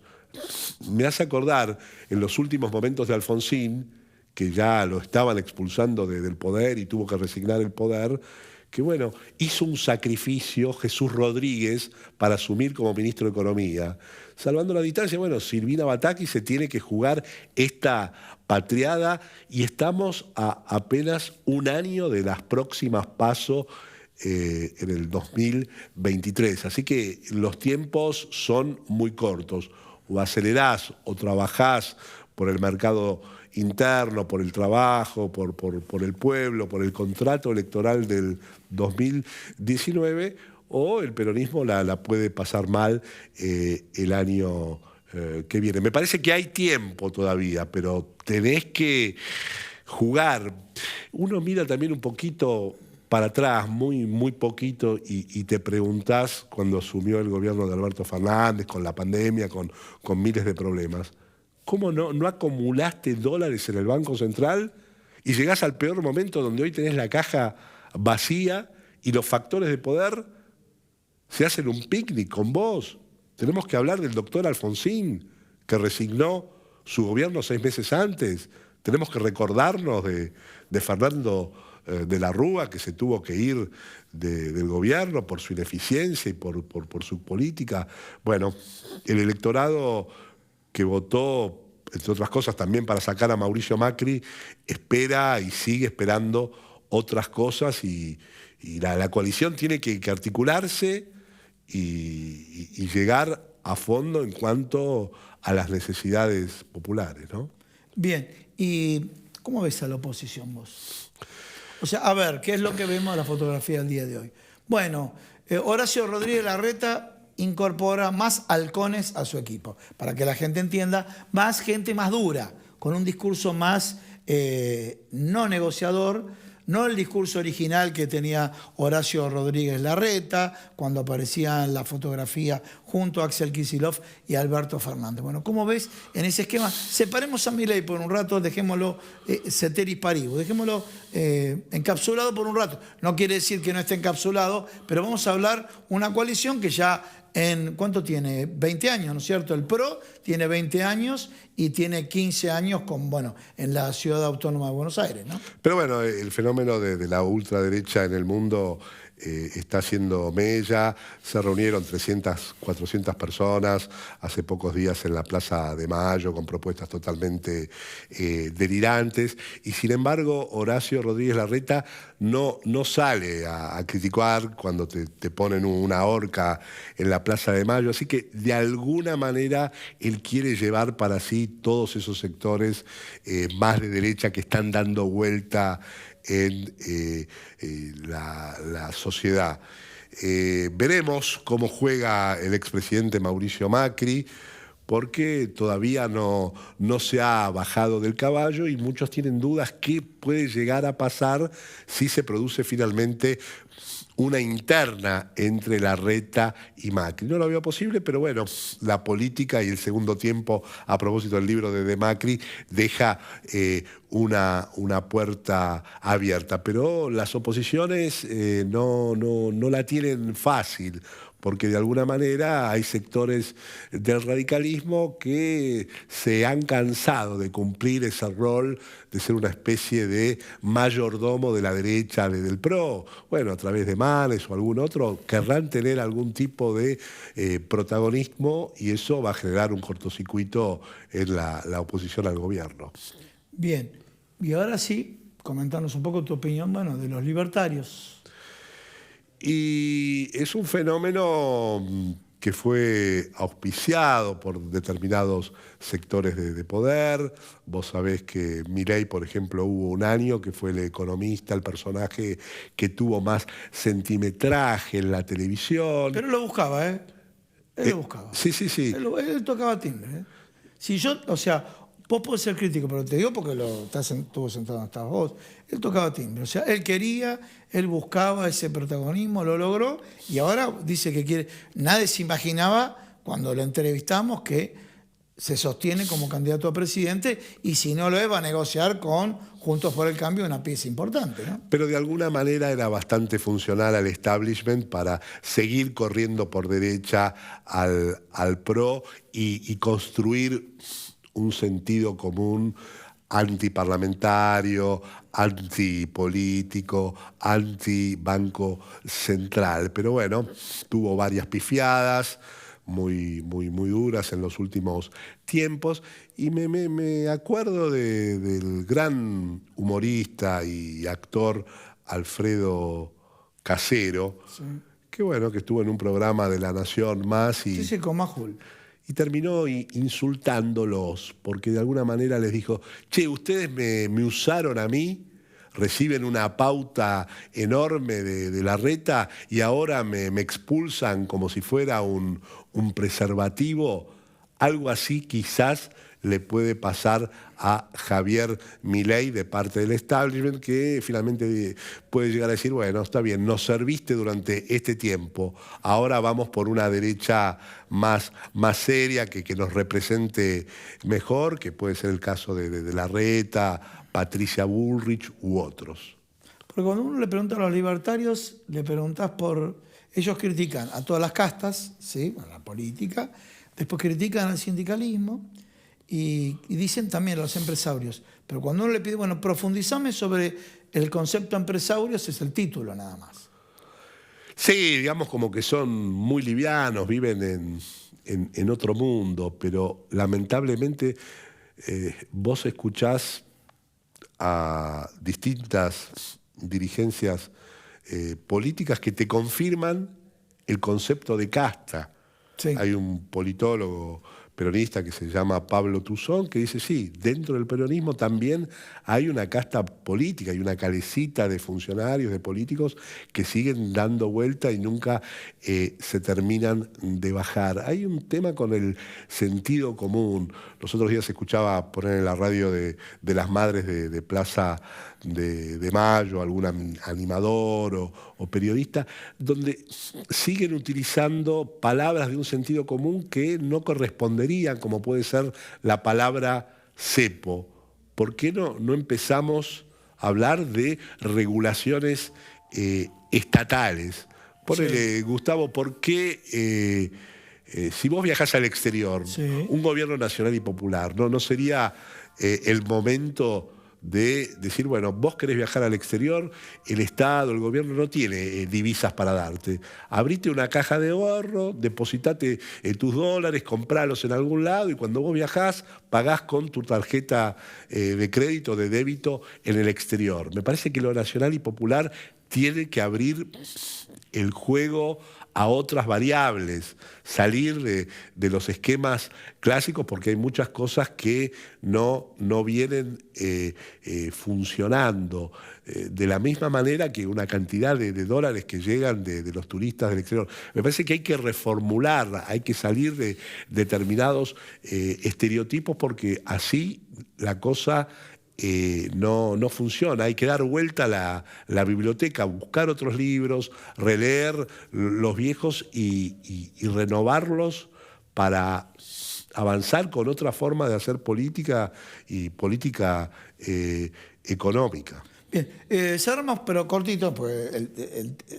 Me hace acordar en los últimos momentos de Alfonsín, que ya lo estaban expulsando del poder y tuvo que resignar el poder, que bueno, hizo un sacrificio Jesús Rodríguez para asumir como ministro de Economía. Salvando la distancia, bueno, Silvina Bataki se tiene que jugar esta patriada y estamos a apenas un año de las próximas PASO en el 2023. Así que los tiempos son muy cortos. O acelerás o trabajás por el mercado interno, por el trabajo, por el pueblo, por el contrato electoral del 2019, o el peronismo la puede pasar mal el año que viene. Me parece que hay tiempo todavía, pero tenés que jugar. Uno mira también un poquito para atrás, muy poquito, y te preguntás, cuando asumió el gobierno de Alberto Fernández, con la pandemia, con miles de problemas, ¿cómo no acumulaste dólares en el Banco Central y llegás al peor momento donde hoy tenés la caja vacía y los factores de poder se hacen un picnic con vos? Tenemos que hablar del doctor Alfonsín, que resignó su gobierno 6 meses antes. Tenemos que recordarnos de Fernando de la Rúa, que se tuvo que ir del gobierno por su ineficiencia y por su política. Bueno, el electorado que votó, entre otras cosas, también para sacar a Mauricio Macri, espera y sigue esperando otras cosas, y la coalición tiene que articularse y llegar a fondo en cuanto a las necesidades populares, ¿no? Bien, ¿y cómo ves a la oposición vos? O sea, a ver, ¿qué es lo que vemos en la fotografía del día de hoy? Bueno, Horacio Rodríguez Larreta incorpora más halcones a su equipo, para que la gente entienda, más gente más dura, con un discurso más no negociador, no el discurso original que tenía Horacio Rodríguez Larreta cuando aparecía en la fotografía junto a Axel Kicillof y Alberto Fernández. Bueno, ¿cómo ves en ese esquema? Separemos a Milei por un rato, dejémoslo ceteris paribus, dejémoslo encapsulado por un rato. No quiere decir que no esté encapsulado, pero vamos a hablar una coalición que ya ¿cuánto tiene? 20 años, ¿no es cierto? El PRO tiene 20 años y tiene 15 años en la Ciudad Autónoma de Buenos Aires, ¿no? Pero bueno, el fenómeno de la ultraderecha en el mundo está haciendo mella. Se reunieron 300, 400 personas hace pocos días en la Plaza de Mayo con propuestas totalmente delirantes, y sin embargo Horacio Rodríguez Larreta no sale a criticar cuando te ponen una horca en la Plaza de Mayo. Así que de alguna manera él quiere llevar para sí todos esos sectores más de derecha que están dando vuelta en la sociedad. Veremos cómo juega el expresidente Mauricio Macri, porque todavía no se ha bajado del caballo y muchos tienen dudas qué puede llegar a pasar si se produce finalmente una interna entre Larreta y Macri. No lo veo posible, pero bueno, la política y el segundo tiempo, a propósito del libro de Macri, deja una puerta abierta. Pero las oposiciones no la tienen fácil, porque de alguna manera hay sectores del radicalismo que se han cansado de cumplir ese rol de ser una especie de mayordomo de la derecha del PRO. Bueno, a través de Manes o algún otro, querrán tener algún tipo de protagonismo y eso va a generar un cortocircuito en la oposición al gobierno. Bien, y ahora sí, comentanos un poco tu opinión, bueno, de los libertarios. Y es un fenómeno que fue auspiciado por determinados sectores de poder. Vos sabés que Milei, por ejemplo, hubo un año que fue el economista, el personaje que tuvo más centimetraje en la televisión. Pero lo buscaba, ¿eh? Él lo buscaba. Sí. Él tocaba timbre, ¿eh? Si yo, o sea, vos podés ser crítico, pero te digo porque estuvo sentado donde estabas vos. Él tocaba timbre, o sea, él quería, él buscaba ese protagonismo, lo logró y ahora dice que quiere. Nadie se imaginaba cuando lo entrevistamos que se sostiene como candidato a presidente y si no lo es va a negociar con Juntos por el Cambio, una pieza importante, ¿no? Pero de alguna manera era bastante funcional al establishment para seguir corriendo por derecha al PRO y construir un sentido común antiparlamentario, antipolítico, antibanco central. Pero bueno, tuvo varias pifiadas muy duras en los últimos tiempos y me acuerdo del gran humorista y actor Alfredo Casero, sí, que bueno, que estuvo en un programa de La Nación Más y... Sí, con Majul. Y terminó insultándolos, porque de alguna manera les dijo, che, ustedes me usaron a mí, reciben una pauta enorme de Larreta y ahora me expulsan como si fuera un preservativo. Algo así quizás le puede pasar a Javier Milei de parte del establishment, que finalmente puede llegar a decir, bueno, está bien, nos serviste durante este tiempo, ahora vamos por una derecha más seria, que nos represente mejor, que puede ser el caso de Larreta, Patricia Bullrich u otros. Porque cuando uno le pregunta a los libertarios, le preguntás por... Ellos critican a todas las castas, ¿sí? A la política, después critican al sindicalismo, y dicen también a los empresarios. Pero cuando uno le pide, bueno, profundizame sobre el concepto empresarios, es el título nada más. Sí, digamos como que son muy livianos, viven en otro mundo, pero lamentablemente vos escuchás a distintas dirigencias políticas que te confirman el concepto de casta. Sí. Hay un politólogo peronista que se llama Pablo Tuzón, que dice, sí, dentro del peronismo también hay una casta política, hay una calecita de funcionarios, de políticos que siguen dando vuelta y nunca se terminan de bajar. Hay un tema con el sentido común. Los otros días escuchaba poner en la radio de las madres de Plaza de Mayo, algún animador o periodista, donde siguen utilizando palabras de un sentido común que no corresponderían, como puede ser la palabra cepo. ¿Por qué no empezamos a hablar de regulaciones estatales? Ponele, sí. Gustavo, ¿por qué si vos viajás al exterior, sí, un gobierno nacional y popular, no sería el momento de decir, bueno, vos querés viajar al exterior, el Estado, el gobierno no tiene divisas para darte. Abrite una caja de ahorro, depositate tus dólares, compralos en algún lado y cuando vos viajás, pagás con tu tarjeta de crédito, de débito en el exterior. Me parece que lo nacional y popular tiene que abrir el juego a otras variables, salir de los esquemas clásicos, porque hay muchas cosas que no vienen funcionando de la misma manera que una cantidad de dólares que llegan de los turistas del exterior. Me parece que hay que reformular, hay que salir de determinados estereotipos, porque así la cosa no funciona. Hay que dar vuelta la biblioteca, buscar otros libros, releer los viejos y renovarlos para avanzar con otra forma de hacer política y política económica. Bien, cerramos, pero cortito, pues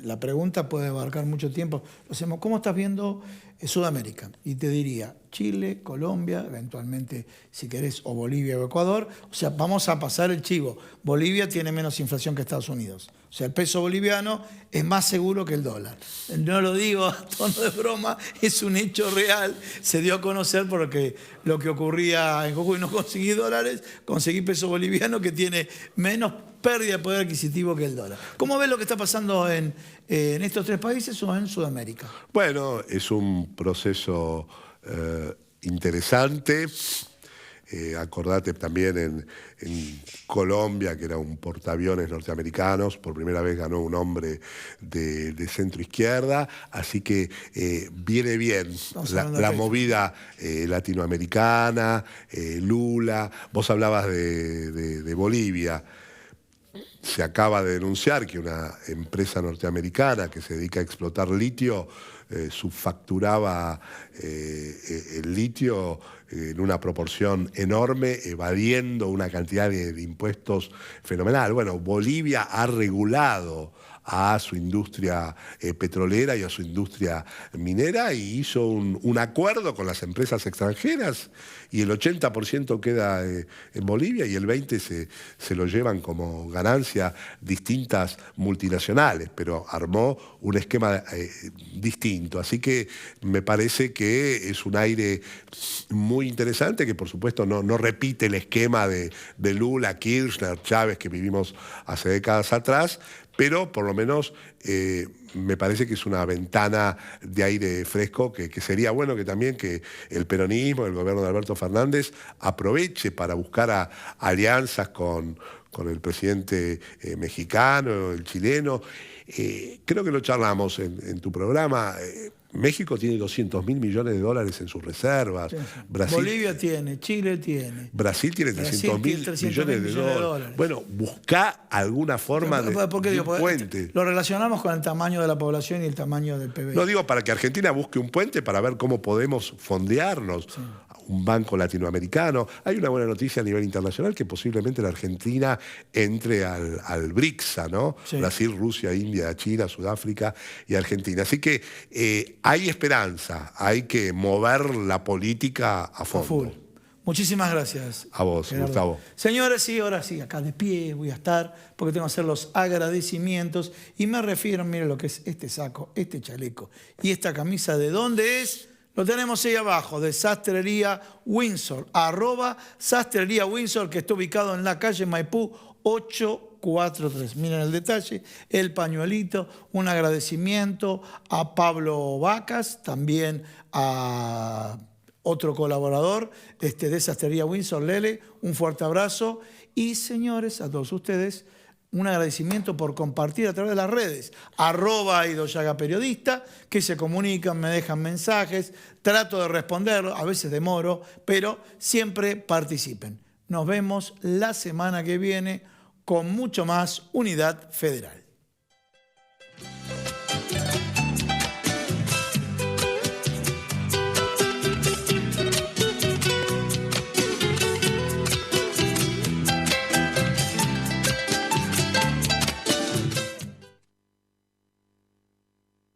la pregunta puede abarcar mucho tiempo. Lo hacemos, ¿cómo estás viendo Sudamérica? Y te diría Chile, Colombia, eventualmente, si querés, o Bolivia o Ecuador. O sea, vamos a pasar el chivo. Bolivia tiene menos inflación que Estados Unidos. O sea, el peso boliviano es más seguro que el dólar. No lo digo a tono de broma, es un hecho real. Se dio a conocer porque lo que ocurría en Jujuy, no conseguí dólares, conseguí peso boliviano que tiene menos pérdida de poder adquisitivo que el dólar. ¿Cómo ves lo que está pasando en estos tres países o en Sudamérica? Bueno, es un proceso interesante. Acordate también en Colombia, que era un portaaviones norteamericanos, por primera vez ganó un hombre de centro izquierda, así que viene bien la movida latinoamericana, Lula. Vos hablabas de Bolivia. Se acaba de denunciar que una empresa norteamericana que se dedica a explotar litio subfacturaba el litio en una proporción enorme, evadiendo una cantidad de impuestos fenomenal. Bueno, Bolivia ha regulado a su industria petrolera y a su industria minera y hizo un acuerdo con las empresas extranjeras, y el 80% queda en Bolivia y el 20% se lo llevan como ganancia distintas multinacionales, pero armó un esquema distinto. Así que me parece que es un aire muy interesante, que por supuesto no repite el esquema de Lula, Kirchner, Chávez que vivimos hace décadas atrás, pero por lo menos me parece que es una ventana de aire fresco que sería bueno que también que el peronismo, el gobierno de Alberto Fernández, aproveche para buscar alianzas con el presidente mexicano, el chileno. Creo que lo charlamos en tu programa. México tiene 200.000 millones de dólares en sus reservas. Sí. Bolivia tiene, Chile tiene. Brasil tiene 300.000 millones de dólares. Bueno, busca alguna forma de un puente. Lo relacionamos con el tamaño de la población y el tamaño del PBI. No, digo, para que Argentina busque un puente para ver cómo podemos fondearnos. Sí. Un banco latinoamericano. Hay una buena noticia a nivel internacional, que posiblemente la Argentina entre al BRICS, ¿no? Sí. Brasil, Rusia, India, China, Sudáfrica y Argentina. Así que hay esperanza, hay que mover la política a fondo. Muchísimas gracias. A vos, Gerardo. Gustavo. Señores, sí, ahora sí, acá de pie voy a estar, porque tengo que hacer los agradecimientos, y me refiero, miren lo que es este saco, este chaleco y esta camisa. ¿De dónde es? Lo tenemos ahí abajo, de Sastrería Windsor, @Sastrería Windsor, que está ubicado en la calle Maipú 843. Miren el detalle, el pañuelito, un agradecimiento a Pablo Vacas, también a otro colaborador de Sastrería Windsor, Lele, un fuerte abrazo. Y señores, a todos ustedes, un agradecimiento por compartir a través de las redes, @IdoYaga_periodista, que se comunican, me dejan mensajes, trato de responderlo, a veces demoro, pero siempre participen. Nos vemos la semana que viene con mucho más Unidad Federal.